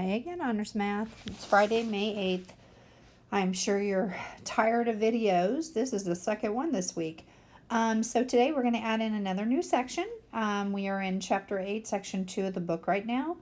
Hey again, Honors Math. It's Friday, May 8th. I'm sure you're tired of videos. This is the second one this week. So today we're going to add in another new section. We are in Chapter 8, Section 2 of the book right now.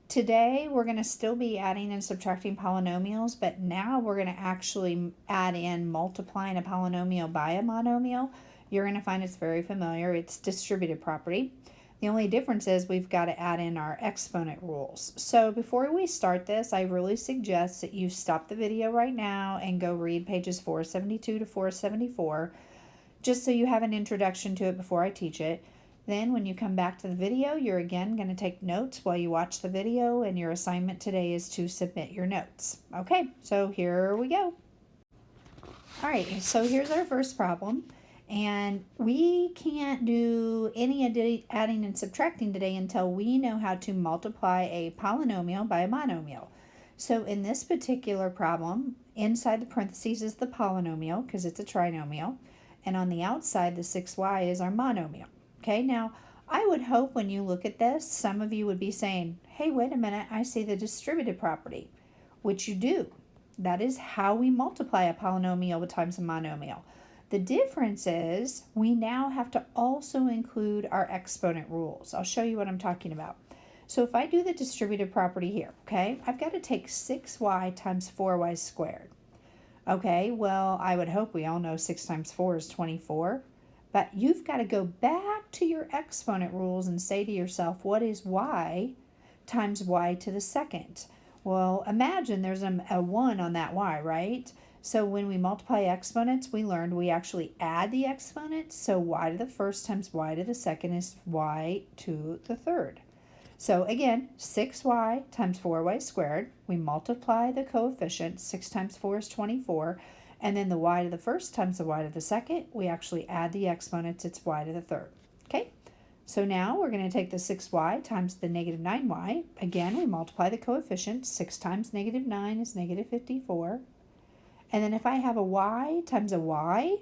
Today we're going to still be adding and subtracting polynomials, but now we're going to actually add in multiplying a polynomial by a monomial. You're going to find it's very familiar. It's distributive property. The only difference is we've got to add in our exponent rules. So before we start this, I really suggest that you stop the video right now and go read pages 472 to 474, just so you have an introduction to it before I teach it. Then when you come back to the video, you're again going to take notes while you watch the video, and your assignment today is to submit your notes. Okay, so here we go. All right, so here's our first problem. And we can't do any adding and subtracting today until we know how to multiply a polynomial by a monomial. So in this particular problem, inside the parentheses is the polynomial because it's a trinomial. And on the outside, the 6y is our monomial. Okay, now I would hope when you look at this, some of you would be saying, hey, wait a minute, I see the distributive property, which you do. That is how we multiply a polynomial times a monomial. The difference is we now have to also include our exponent rules. I'll show you what I'm talking about. So if I do the distributive property here, okay, I've got to take 6y times 4y squared. Okay, well, I would hope we all know 6 times 4 is 24, but you've got to go back to your exponent rules and say to yourself, what is y times y to the second? Well, imagine there's a 1 on that y, right? So when we multiply exponents, we learned we actually add the exponents. So y to the first times y to the second is y to the third. So again, 6y times 4y squared. We multiply the coefficient. 6 times 4 is 24. And then the y to the first times the y to the second, we actually add the exponents. It's y to the third. Okay? So now we're going to take the 6y times the negative 9y. Again, we multiply the coefficient. 6 times negative 9 is negative 54. And then if I have a y times a y,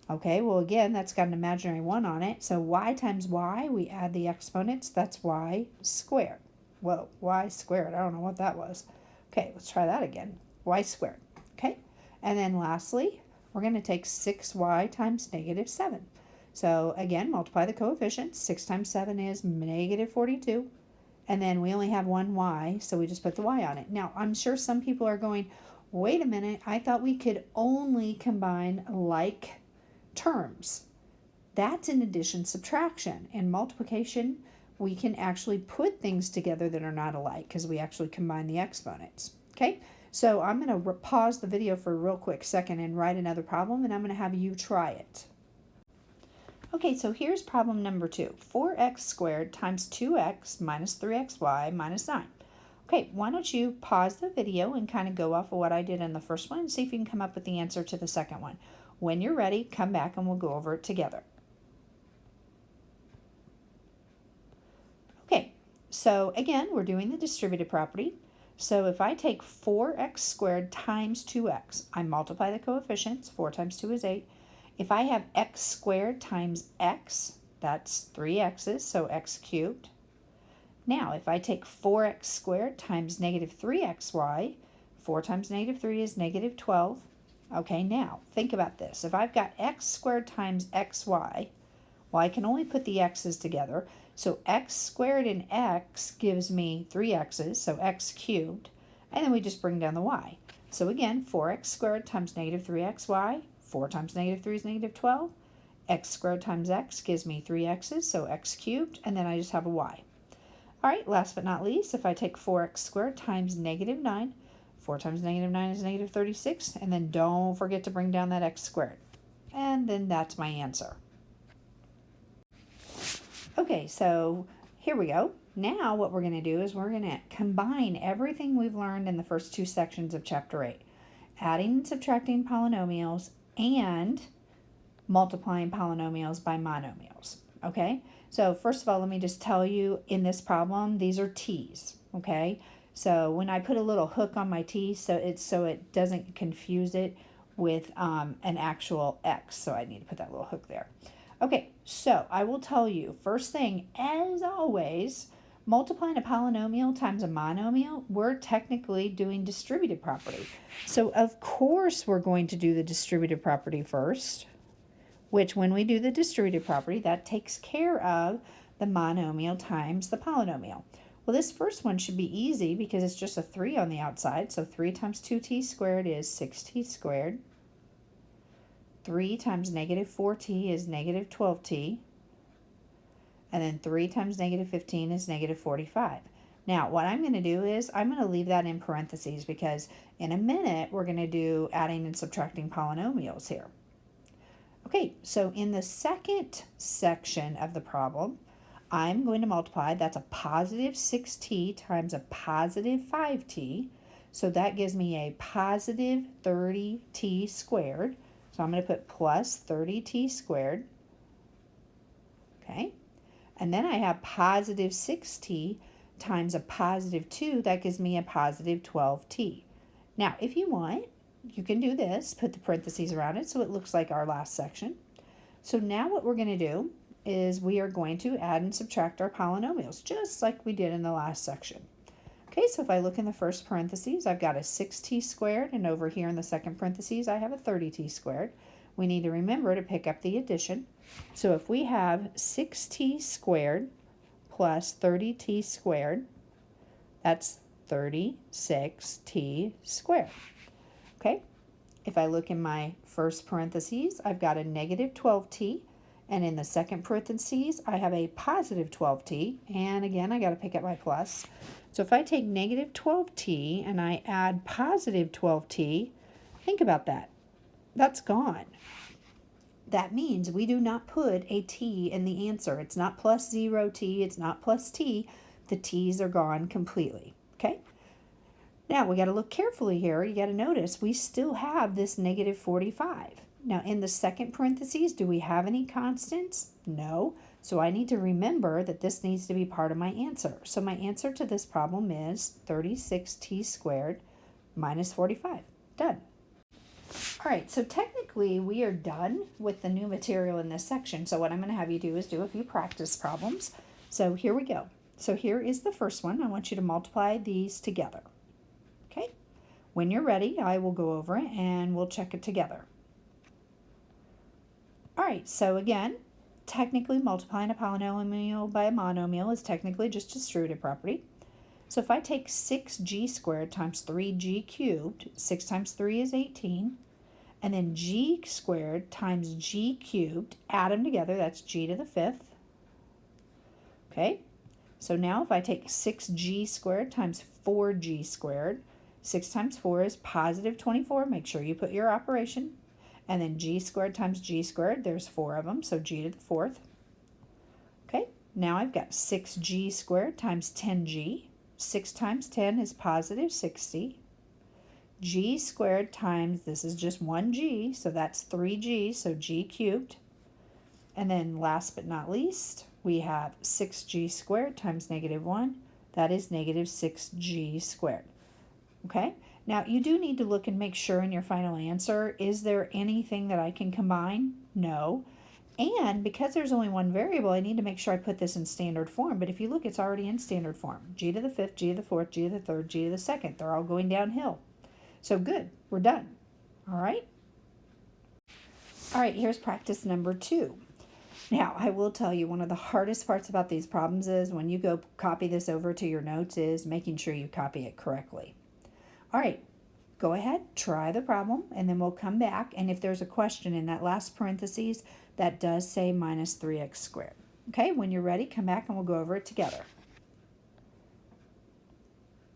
okay, well again, that's got an imaginary 1 on it. So y times y, we add the exponents, that's y squared. Whoa, y squared, I don't know what that was. Okay, let's try that again, y squared, okay? And then lastly, we're going to take 6y times negative 7. So again, multiply the coefficients. 6 times 7 is negative 42. And then we only have one y, so we just put the y on it. Now, I'm sure some people are going, wait a minute, I thought we could only combine like terms. That's in addition subtraction. In multiplication, we can actually put things together that are not alike because we actually combine the exponents. Okay, so I'm going to pause the video for a real quick second and write another problem, and I'm going to have you try it. Okay, so here's problem number 2. 4x squared times 2x minus 3xy minus 9. Okay, why don't you pause the video and kind of go off of what I did in the first one and see if you can come up with the answer to the second one. When you're ready, come back and we'll go over it together. Okay, so again, we're doing the distributive property. So if I take 4x squared times 2x, I multiply the coefficients. 4 times 2 is 8. If I have x squared times x, that's 3x's, so x cubed. Now, if I take 4x squared times negative 3xy, 4 times negative 3 is negative 12. Okay, now, think about this. If I've got x squared times xy, well, I can only put the x's together. So x squared and x gives me 3x's, so x cubed. And then we just bring down the y. So again, 4x squared times negative 3xy, 4 times negative 3 is negative 12. X squared times x gives me 3x's, so x cubed. And then I just have a y. All right, last but not least, if I take 4x squared times negative 9, 4 times negative 9 is negative 36, and then don't forget to bring down that x squared. And then that's my answer. Okay, so here we go. Now what we're going to do is we're going to combine everything we've learned in the first 2 sections of Chapter 8. Adding and subtracting polynomials and multiplying polynomials by monomials. Okay, so first of all, let me just tell you in this problem, these are t's, okay? So when I put a little hook on my t, so it doesn't confuse it with an actual x, so I need to put that little hook there. Okay, so I will tell you, first thing, as always, multiplying a polynomial times a monomial, we're technically doing distributive property. So of course we're going to do the distributive property first, which when we do the distributive property, that takes care of the monomial times the polynomial. Well, this first one should be easy because it's just a 3 on the outside. So 3 times 2t squared is 6t squared. 3 times negative 4t is negative 12t. And then 3 times negative 15 is negative 45. Now, what I'm going to do is I'm going to leave that in parentheses because in a minute we're going to do adding and subtracting polynomials here. Okay, so in the second section of the problem, I'm going to multiply, that's a positive 6t times a positive 5t. So that gives me a positive 30t squared. So I'm going to put plus 30t squared. Okay, and then I have positive 6t times a positive 2. That gives me a positive 12t. Now, if you want, you can do this, put the parentheses around it so it looks like our last section. So now what we're going to do is we are going to add and subtract our polynomials, just like we did in the last section. Okay, so if I look in the first parentheses, I've got a 6t squared, and over here in the second parentheses, I have a 30t squared. We need to remember to pick up the addition. So if we have 6t squared plus 30t squared, that's 36t squared. Okay, if I look in my first parentheses, I've got a negative 12t, and in the second parentheses, I have a positive 12t, and again, I got to pick up my plus. So if I take negative 12t and I add positive 12t, think about that. That's gone. That means we do not put a t in the answer. It's not plus 0t, it's not plus t. The t's are gone completely, okay? Now, we got to look carefully here. You got to notice we still have this negative 45. Now, in the second parentheses, do we have any constants? No. So I need to remember that this needs to be part of my answer. So my answer to this problem is 36t squared minus 45. Done. All right, so technically we are done with the new material in this section. So what I'm going to have you do is do a few practice problems. So here we go. So here is the first one. I want you to multiply these together. Okay, when you're ready, I will go over it and we'll check it together. All right, so again, technically multiplying a polynomial by a monomial is technically just distributive property. So if I take 6g squared times 3g cubed, 6 times 3 is 18, and then g squared times g cubed, add them together, that's g to the 5th. Okay, so now if I take 6g squared times 4g squared, 6 times 4 is positive 24. Make sure you put your operation. And then g squared times g squared, there's 4 of them, so g to the 4th. Okay, now I've got 6g squared times 10g. 6 times 10 is positive 60. G squared times, this is just 1g, so that's 3g, so g cubed. And then last but not least, we have 6g squared times negative 1. That is negative 6g squared. Okay, now you do need to look and make sure in your final answer, is there anything that I can combine? No. And because there's only one variable, I need to make sure I put this in standard form. But if you look, it's already in standard form. G to the 5th, G to the 4th, G to the 3rd, G to the 2nd. They're all going downhill. So good, we're done. All right. All right, here's practice number 2. Now, I will tell you one of the hardest parts about these problems is when you go copy this over to your notes is making sure you copy it correctly. All right, go ahead, try the problem, and then we'll come back. And if there's a question in that last parentheses, that does say minus 3x squared. Okay, when you're ready, come back and we'll go over it together.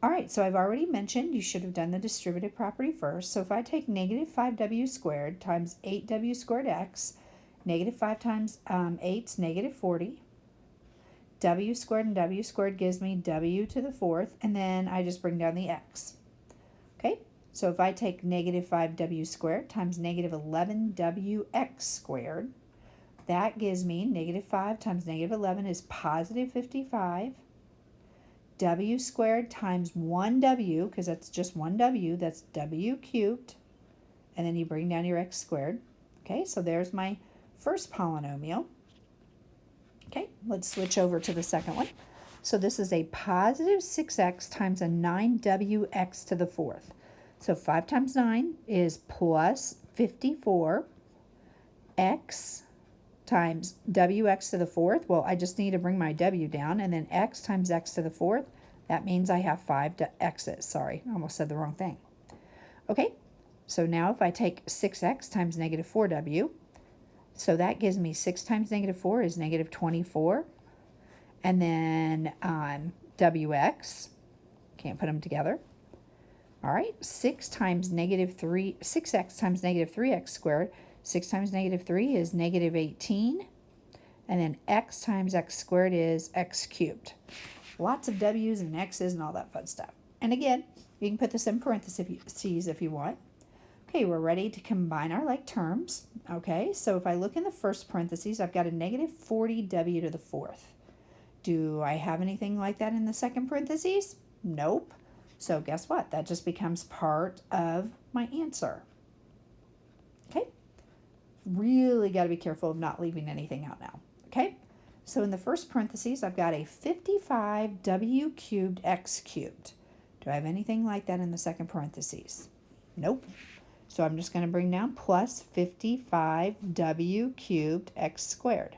All right, so I've already mentioned you should have done the distributive property first. So if I take negative 5w squared times 8w squared x, negative 5 times 8 is negative 40. W squared and w squared gives me w to the 4th, and then I just bring down the x. Okay, so if I take negative 5w squared times negative 11wx squared, that gives me negative 5 times negative 11 is positive 55. W squared times 1w, because that's just 1w, that's w cubed. And then you bring down your x squared. Okay, so there's my first polynomial. Okay, let's switch over to the second one. So this is a positive 6x times a 9wx to the fourth. So 5 times 9 is plus 54 x times wx to the fourth. Well, I just need to bring my w down, and then x times x to the fourth. That means I have 5 x's. Sorry, I almost said the wrong thing. Okay, so now if I take 6x times negative 4w, so that gives me 6 times negative 4 is negative 24. And then wx, can't put them together. All right, 6x times negative 3x squared. 6 times negative 3 is negative 18. And then x times x squared is x cubed. Lots of w's and x's and all that fun stuff. And again, you can put this in parentheses if you want. Okay, we're ready to combine our like terms. Okay, so if I look in the first parentheses, I've got a negative 40w to the fourth. Do I have anything like that in the second parentheses? Nope. So guess what? That just becomes part of my answer. Okay? Really got to be careful of not leaving anything out now. Okay? So in the first parentheses, I've got a 55w cubed x cubed. Do I have anything like that in the second parentheses? Nope. So I'm just going to bring down plus 55w cubed x squared.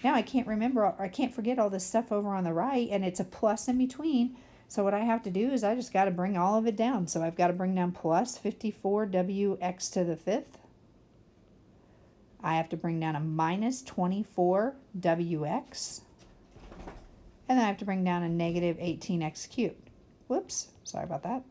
Now I can't forget all this stuff over on the right, and it's a plus in between. So what I have to do is I just got to bring all of it down. So I've got to bring down plus 54wx to the fifth. I have to bring down a minus 24wx. And then I have to bring down a negative 18x cubed. Whoops, sorry about that.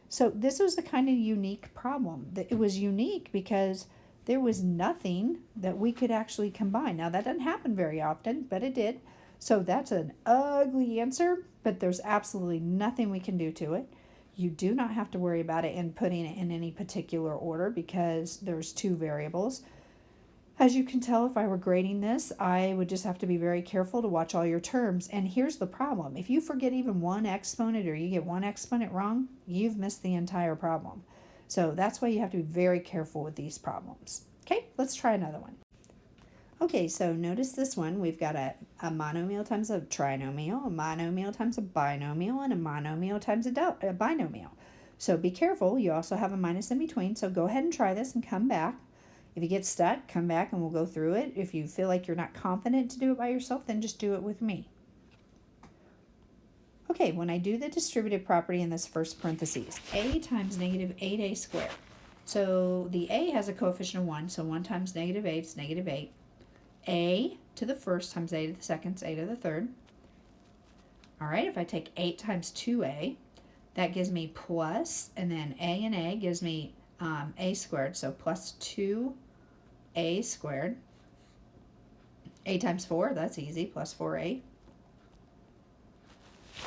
So this was a kind of unique problem. It was unique because there was nothing that we could actually combine. Now, that doesn't happen very often, but it did. So that's an ugly answer, but there's absolutely nothing we can do to it. You do not have to worry about it and putting it in any particular order because there's two variables. As you can tell, if I were grading this, I would just have to be very careful to watch all your terms. And here's the problem. If you forget even one exponent or you get one exponent wrong, you've missed the entire problem. So that's why you have to be very careful with these problems. Okay, let's try another one. Okay, so notice this one. We've got a monomial times a trinomial, a monomial times a binomial, and a monomial times a binomial. So be careful. You also have a minus in between. So go ahead and try this and come back. If you get stuck, come back and we'll go through it. If you feel like you're not confident to do it by yourself, then just do it with me. Okay, when I do the distributive property in this first parentheses, a times negative 8a squared. So the a has a coefficient of 1, so 1 times negative 8 is negative 8. A to the first times a to the second is a to the third. All right, if I take 8 times 2a, that gives me plus, and then a and a gives me a squared, so plus 2a squared. A times 4, that's easy, plus 4a.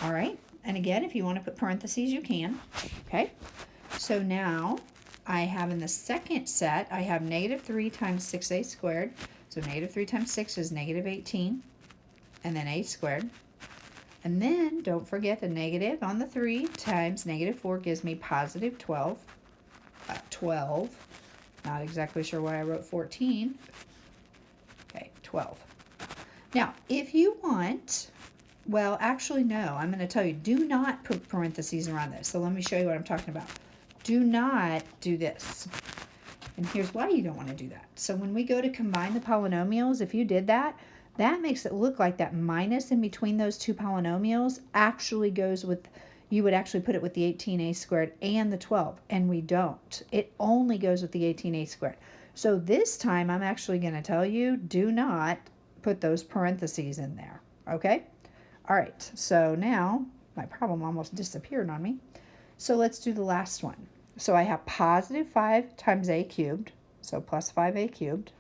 All right, and again, if you want to put parentheses, you can. Okay, so now I have in the second set, I have negative 3 times 6a squared. So negative 3 times 6 is negative 18, and then a squared. And then don't forget the negative on the 3 times negative 4 gives me positive 12. 12. Not exactly sure why I wrote 14. Okay, 12. Now, if you want, well, actually, no. I'm going to tell you, do not put parentheses around this. So let me show you what I'm talking about. Do not do this. And here's why you don't want to do that. So when we go to combine the polynomials, if you did that, that makes it look like that minus in between those two polynomials actually goes with, you would actually put it with the 18a squared and the 12, and we don't. It only goes with the 18a squared. So this time I'm actually going to tell you, do not put those parentheses in there, okay? All right, so now my problem almost disappeared on me. So let's do the last one. So I have positive 5 times a cubed, so plus 5a cubed.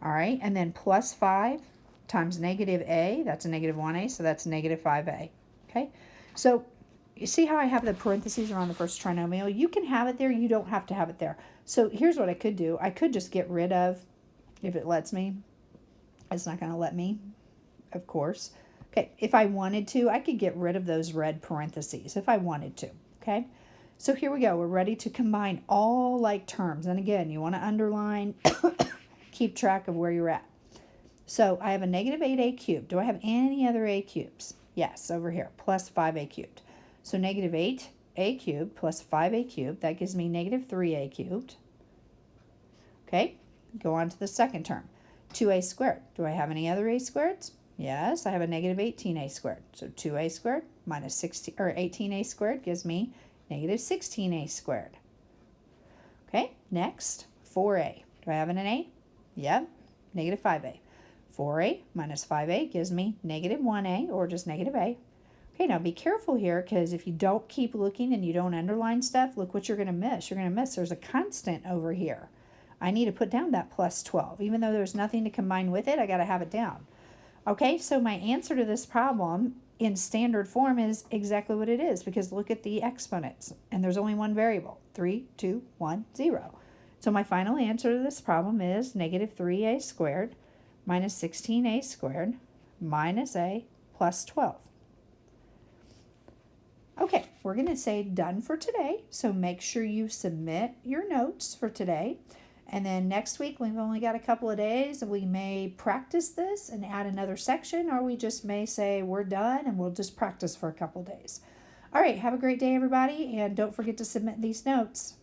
All right, and then plus 5 times negative a, that's a negative 1a, so that's negative 5a. Okay, so you see how I have the parentheses around the first trinomial? You can have it there, you don't have to have it there. So here's what I could do. I could just get rid of, if it lets me. It's not going to let me, of course. Okay, if I wanted to, I could get rid of those red parentheses if I wanted to, okay? So here we go. We're ready to combine all like terms. And again, you want to underline, keep track of where you're at. So I have a negative 8a cubed. Do I have any other a cubes? Yes, over here, plus 5a cubed. So negative 8a cubed plus 5a cubed, that gives me negative 3a cubed. Okay, go on to the second term. 2a squared. Do I have any other a squareds? Yes, I have a negative 18a squared. So 2a squared minus 18a squared gives me negative 16a squared. Okay, next, 4a. Do I have an a? Yep, negative 5a. 4a minus 5a gives me negative 1a, or just negative a. Okay, now be careful here, because if you don't keep looking and you don't underline stuff, look what you're going to miss. You're going to miss there's a constant over here. I need to put down that plus 12. Even though there's nothing to combine with it, I got to have it down. Okay, so my answer to this problem in standard form is exactly what it is, because look at the exponents, and there's only one variable, 3, 2, 1, 0. So my final answer to this problem is negative 3a squared minus 16a squared minus a plus 12. Okay, we're going to say done for today, so make sure you submit your notes for today. And then next week, we've only got a couple of days, and we may practice this and add another section, or we just may say we're done and we'll just practice for a couple of days. All right, have a great day, everybody, and don't forget to submit these notes.